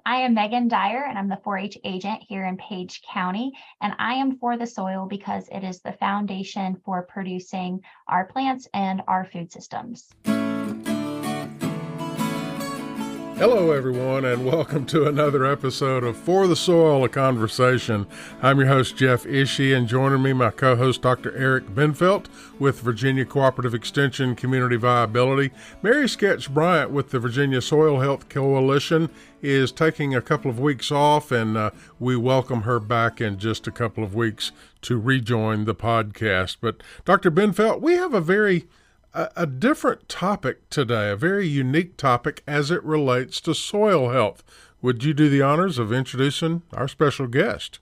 I am Megan Dyer, and I'm the 4-H agent here in Page County. And I am for the soil because it is the foundation for producing our plants and our food systems. Hello, everyone, and welcome to another episode of For the Soil, a Conversation. I'm your host, Jeff Ishee, and joining me, my co-host, Dr. Eric Bendfeldt with Virginia Cooperative Extension Community Viability. Mary Sketch Bryant with the Virginia Soil Health Coalition is taking a couple of weeks off, and we welcome her back in just a couple of weeks to rejoin the podcast. But Dr. Bendfeldt, we have a different topic today, a very unique topic as it relates to soil health. Would you do the honors of introducing our special guest?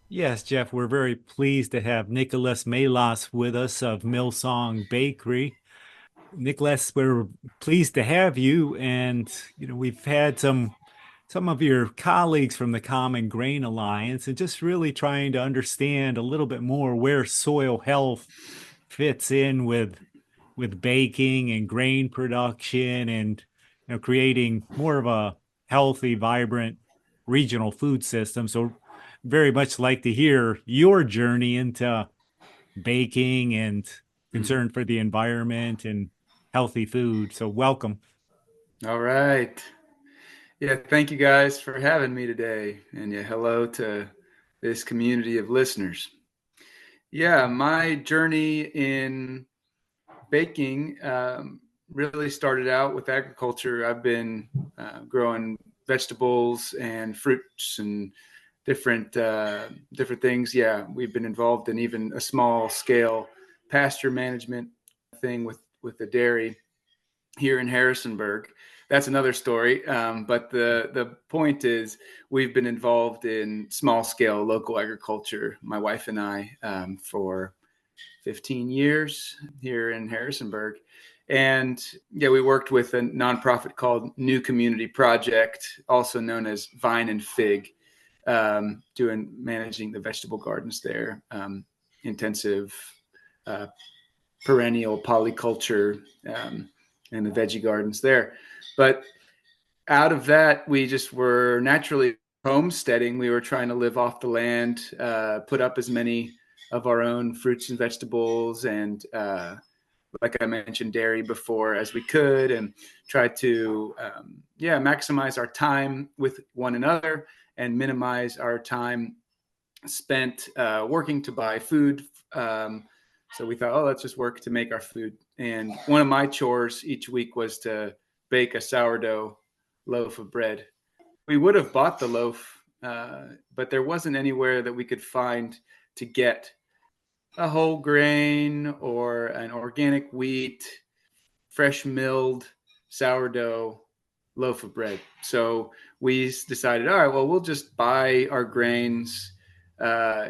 Yes, Jeff, we're very pleased to have Nicolas Melas with us of Millsong Bakery. Nicolas, we're pleased to have you. And, we've had some of your colleagues from the Common Grain Alliance and just really trying to understand a little bit more where soil health fits in with baking and grain production and creating more of a healthy, vibrant regional food system. So very much like to hear your journey into baking and concern for the environment and healthy food. So welcome. All right. Yeah, thank you guys for having me today. And hello to this community of listeners. Yeah, my journey in baking really started out with agriculture. I've been growing vegetables and fruits and different things. Yeah, we've been involved in even a small scale pasture management thing with the dairy here in Harrisonburg. That's another story. But the point is, we've been involved in small scale local agriculture, my wife and I, for 15 years here in Harrisonburg. And we worked with a nonprofit called New Community Project, also known as Vine and Fig, managing the vegetable gardens there, intensive perennial polyculture, and the veggie gardens there. But out of that, we just were naturally homesteading. We were trying to live off the land, put up as many of our own fruits and vegetables and like I mentioned, dairy before as we could, and try to maximize our time with one another and minimize our time spent working to buy food. So we thought, let's just work to make our food. And one of my chores each week was to bake a sourdough loaf of bread. We would have bought the loaf, but there wasn't anywhere that we could find to get a whole grain or an organic wheat, fresh milled sourdough loaf of bread. So we decided, all right, well, we'll just buy our grains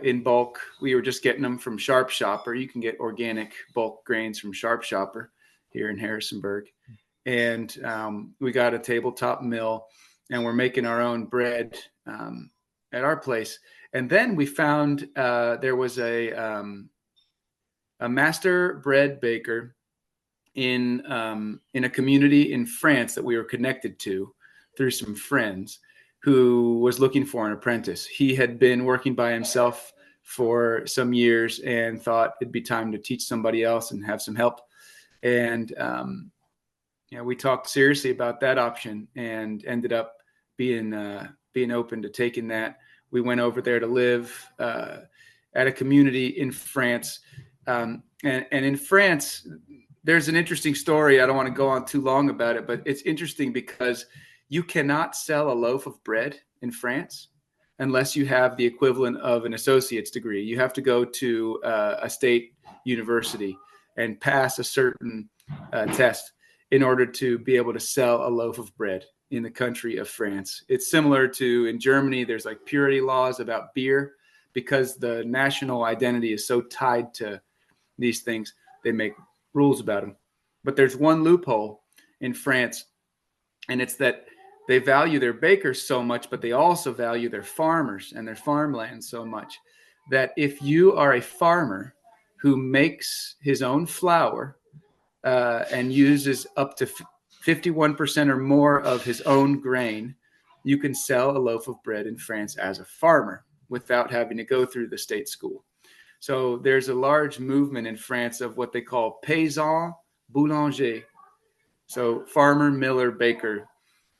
in bulk. We were just getting them from Sharp Shopper. You can get organic bulk grains from Sharp Shopper here in Harrisonburg. And we got a tabletop mill, and we're making our own bread at our place. And then we found there was a master bread baker in a community in France that we were connected to through some friends, who was looking for an apprentice. He had been working by himself for some years and thought it'd be time to teach somebody else and have some help. And we talked seriously about that option and ended up being open to taking that. We went over there to live at a community in France. And in France, there's an interesting story. I don't want to go on too long about it, but it's interesting because you cannot sell a loaf of bread in France unless you have the equivalent of an associate's degree. You have to go to a state university and pass a certain test in order to be able to sell a loaf of bread in the country of France. It's similar to in Germany, there's like purity laws about beer, because the national identity is so tied to these things, they make rules about them. But there's one loophole in France, and it's that they value their bakers so much, but they also value their farmers and their farmland so much that if you are a farmer who makes his own flour and uses up to 51% or more of his own grain you can sell a loaf of bread in France as a farmer without having to go through the state school. So there's a large movement in France of what they call paysan boulanger. So farmer, miller, baker.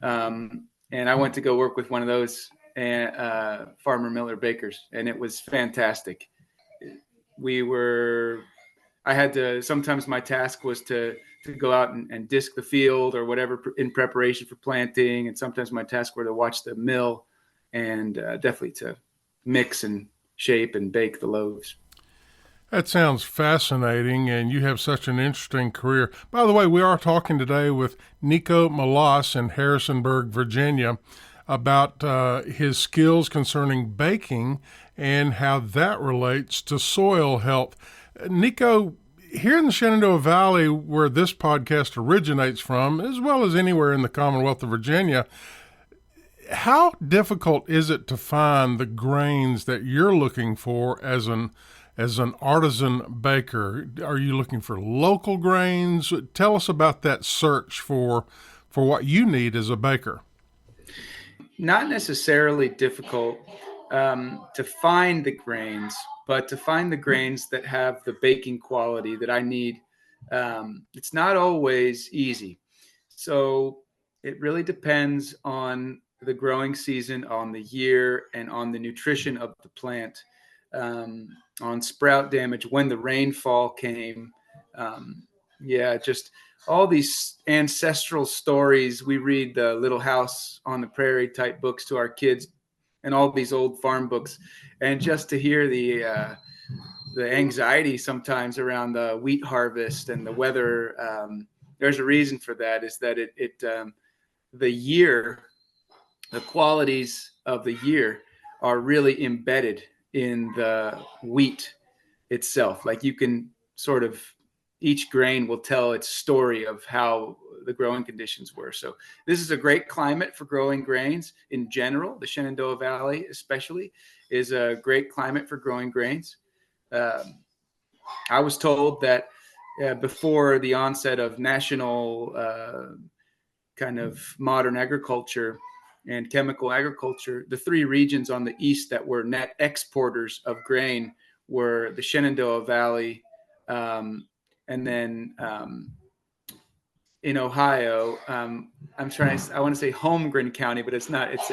And I went to go work with one of those farmer, miller, bakers, and it was fantastic. I had to, sometimes my task was to go out and disc the field or whatever in preparation for planting. And sometimes my task were to watch the mill and definitely to mix and shape and bake the loaves. That sounds fascinating, and you have such an interesting career. By the way, we are talking today with Nico Melas in Harrisonburg, Virginia, about his skills concerning baking and how that relates to soil health. Nico, here in the Shenandoah Valley, where this podcast originates from, as well as anywhere in the Commonwealth of Virginia, how difficult is it to find the grains that you're looking for as an artisan baker? Are you looking for local grains? Tell us about that search for what you need as a baker. Not necessarily difficult to find the grains, but to find the grains that have the baking quality that I need. It's not always easy. So it really depends on the growing season, on the year, and on the nutrition of the plant. On sprout damage, when the rainfall came. Just all these ancestral stories. We read the Little House on the Prairie type books to our kids and all these old farm books. And just to hear the anxiety sometimes around the wheat harvest and the weather, there's a reason for that, is that the qualities of the year are really embedded in the wheat itself. Like you can sort of, each grain will tell its story of how the growing conditions were. So this is a great climate for growing grains in general. The Shenandoah Valley especially is a great climate for growing grains. I was told that before the onset of national kind of modern agriculture and chemical agriculture, the three regions on the east that were net exporters of grain were the Shenandoah Valley, and then in Ohio, I want to say Holmgren County, but it's not. It's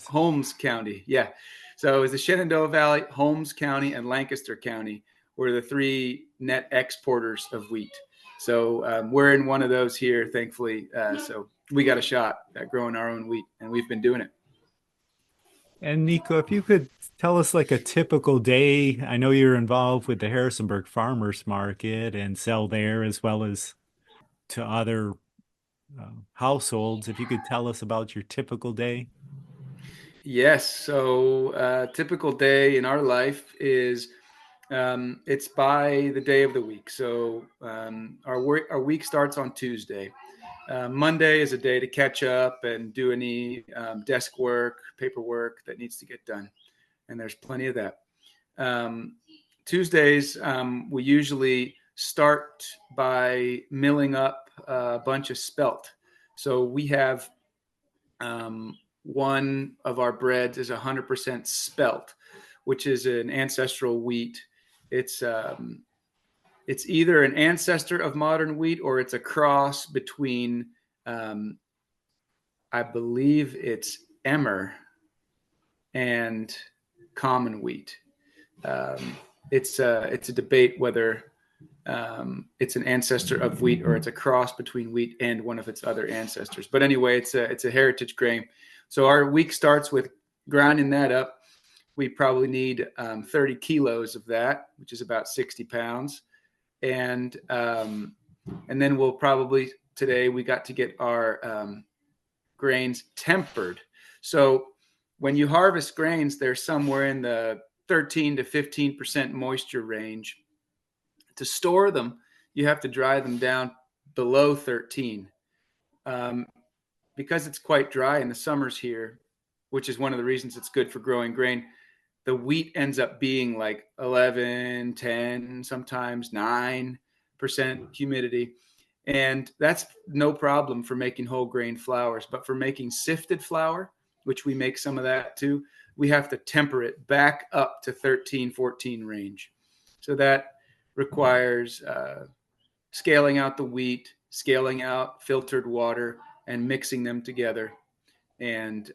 Holmes County. Yeah. So it was the Shenandoah Valley, Holmes County, and Lancaster County were the three net exporters of wheat. So we're in one of those here, thankfully. So we got a shot at growing our own wheat, and we've been doing it. And Nico, if you could tell us like a typical day. I know you're involved with the Harrisonburg Farmers Market and sell there as well as to other households. If you could tell us about your typical day. Yes. So typical day in our life is it's by the day of the week. So our week starts on Tuesday. Monday is a day to catch up and do any desk work, paperwork that needs to get done. And there's plenty of that. Tuesdays, we usually start by milling up a bunch of spelt. So we have one of our breads is 100% spelt, which is an ancestral wheat. It's either an ancestor of modern wheat or it's a cross between, I believe it's emmer and common wheat. It's a debate whether it's an ancestor of wheat or it's a cross between wheat and one of its other ancestors. But anyway, it's a heritage grain. So our week starts with grinding that up. We probably need 30 kilos of that, which is about 60 pounds. And then we'll probably, today we got to get our grains tempered. So when you harvest grains, they're somewhere in the 13 to 15% moisture range. To store them, you have to dry them down below 13. Because it's quite dry in the summers here, which is one of the reasons it's good for growing grain, the wheat ends up being like 11, 10, sometimes 9% humidity. And that's no problem for making whole grain flours. But for making sifted flour, which we make some of that too, we have to temper it back up to 13, 14 range. So that requires scaling out the wheat, scaling out filtered water, and mixing them together. And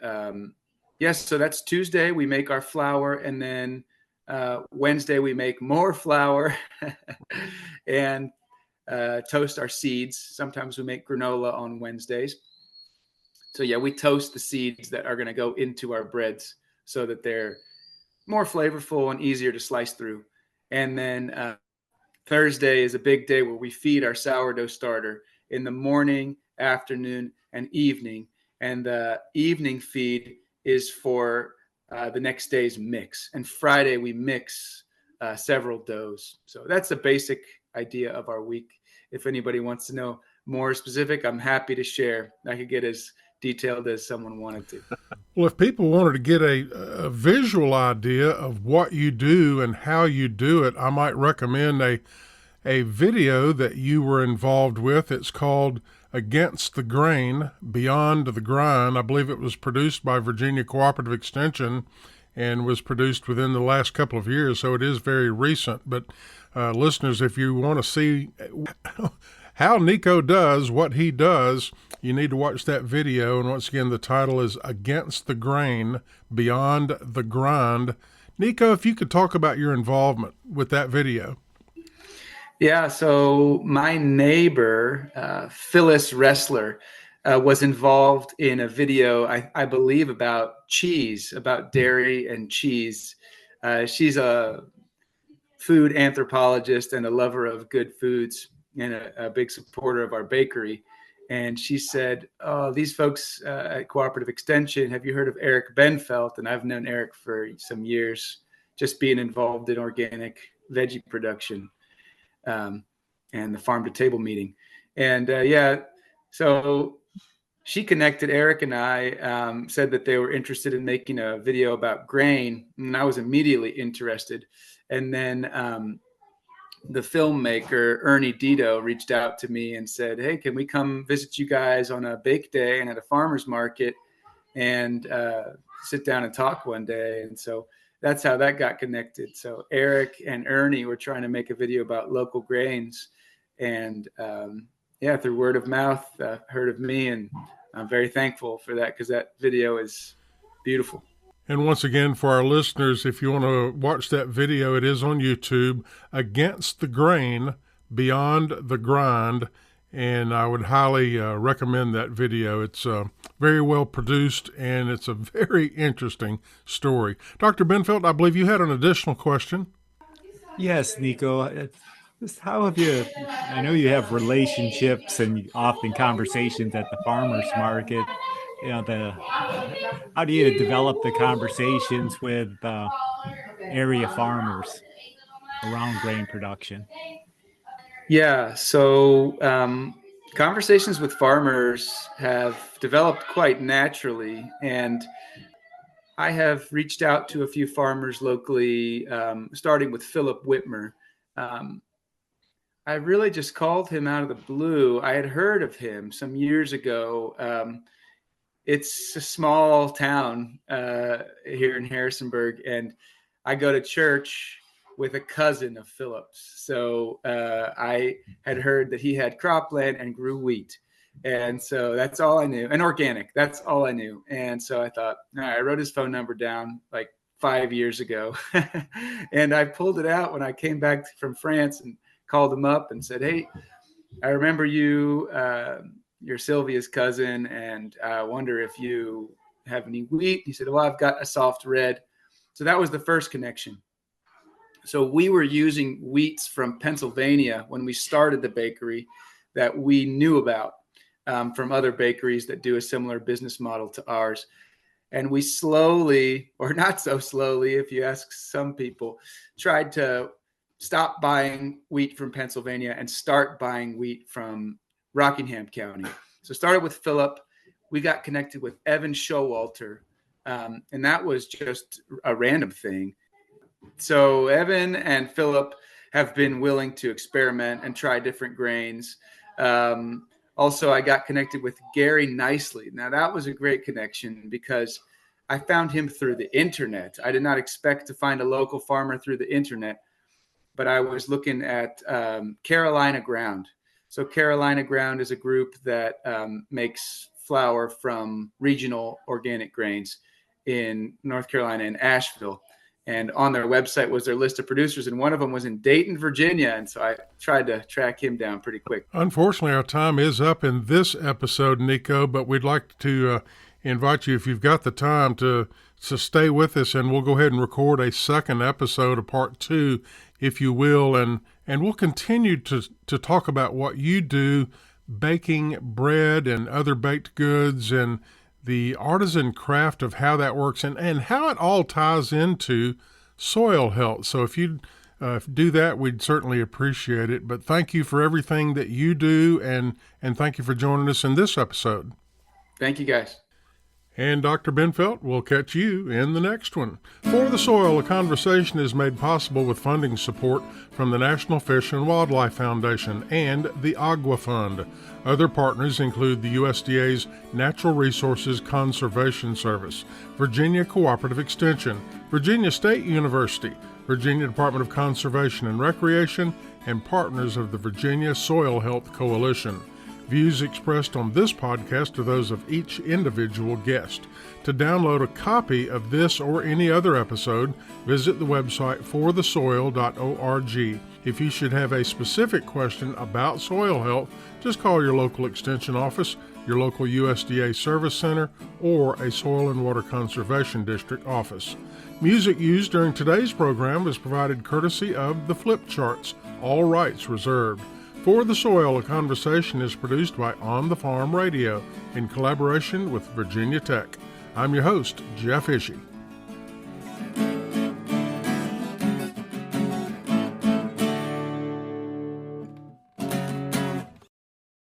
yes, so that's Tuesday. We make our flour, and then Wednesday we make more flour and toast our seeds. Sometimes we make granola on Wednesdays. So yeah, we toast the seeds that are going to go into our breads so that they're more flavorful and easier to slice through. And then Thursday is a big day where we feed our sourdough starter in the morning, afternoon, and evening. And the evening feed is for the next day's mix. And Friday we mix several doughs. So that's a basic idea of our week. If anybody wants to know more specific, I'm happy to share. I could get as detailed as someone wanted to. Well, if people wanted to get a visual idea of what you do and how you do it, I might recommend a video that you were involved with. It's called Against the Grain, Beyond the Grind. I believe it was produced by Virginia Cooperative Extension and was produced within the last couple of years, so it is very recent. But listeners, if you want to see how Nico does what he does, you need to watch that video. And once again, the title is Against the Grain, Beyond the Grind. Nico, if you could talk about your involvement with that video. Yeah, so my neighbor, Phyllis Ressler, was involved in a video, I believe, about cheese, about dairy and cheese. She's a food anthropologist and a lover of good foods and a big supporter of our bakery. And she said, "Oh, these folks at Cooperative Extension, have you heard of Eric Bendfeldt?" And I've known Eric for some years, just being involved in organic veggie production and the farm to table meeting. And yeah, so she connected Eric and I, said that they were interested in making a video about grain. And I was immediately interested. And then the filmmaker, Ernie Dito, reached out to me and said, "Hey, can we come visit you guys on a bake day and at a farmer's market and sit down and talk one day?" And so that's how that got connected. So Eric and Ernie were trying to make a video about local grains. And yeah, through word of mouth, heard of me. And I'm very thankful for that because that video is beautiful. And once again, for our listeners, if you want to watch that video, it is on YouTube, Against the Grain, Beyond the Grind. And I would highly recommend that video. It's very well produced, and it's a very interesting story. Dr. Bendfeldt, I believe you had an additional question. Yes, Nico. Just how have you, I know you have relationships and often conversations at the farmers market. You know, how do you develop the conversations with area farmers around grain production? Yeah, so conversations with farmers have developed quite naturally. And I have reached out to a few farmers locally, starting with Philip Whitmer. I really just called him out of the blue. I had heard of him some years ago. It's a small town here in Harrisonburg, and I go to church with a cousin of Philip's. So I had heard that he had cropland and grew wheat. And so that's all I knew. And organic, that's all I knew. And so I thought, all right, I wrote his phone number down like 5 years ago. And I pulled it out when I came back from France and called him up and said, "Hey, I remember you, you're Sylvia's cousin, and I wonder if you have any wheat." He said, "Well, I've got a soft red." So that was the first connection. So we were using wheats from Pennsylvania when we started the bakery that we knew about from other bakeries that do a similar business model to ours. And we slowly, or not so slowly, if you ask some people, tried to stop buying wheat from Pennsylvania and start buying wheat from Rockingham County. So started with Philip. We got connected with Evan Showalter, and that was just a random thing. So Evan and Philip have been willing to experiment and try different grains. Also, I got connected with Gary Nicely. Now, that was a great connection because I found him through the internet. I did not expect to find a local farmer through the internet, but I was looking at Carolina Ground. So Carolina Ground is a group that makes flour from regional organic grains in North Carolina and Asheville. And on their website was their list of producers, and one of them was in Dayton, Virginia. And so I tried to track him down pretty quick. Unfortunately, our time is up in this episode, Nico, but we'd like to invite you, if you've got the time, to stay with us, and we'll go ahead and record a second episode, a part 2, if you will, and we'll continue to talk about what you do, baking bread and other baked goods, and the artisan craft of how that works, and how it all ties into soil health. So if you do that, we'd certainly appreciate it. But thank you for everything that you do, and thank you for joining us in this episode. Thank you, guys. And Dr. Bendfeldt will catch you in the next one. For the Soil, a conversation is made possible with funding support from the National Fish and Wildlife Foundation and the Agua Fund. Other partners include the USDA's Natural Resources Conservation Service, Virginia Cooperative Extension, Virginia State University, Virginia Department of Conservation and Recreation, and partners of the Virginia Soil Health Coalition. Views expressed on this podcast are those of each individual guest. To download a copy of this or any other episode, visit the website forthesoil.org. If you should have a specific question about soil health, just call your local extension office, your local USDA service center, or a Soil and Water Conservation District office. Music used during today's program is provided courtesy of the Flip Charts, all rights reserved. For the Soil, a conversation is produced by On the Farm Radio in collaboration with Virginia Tech. I'm your host, Jeff Ishee.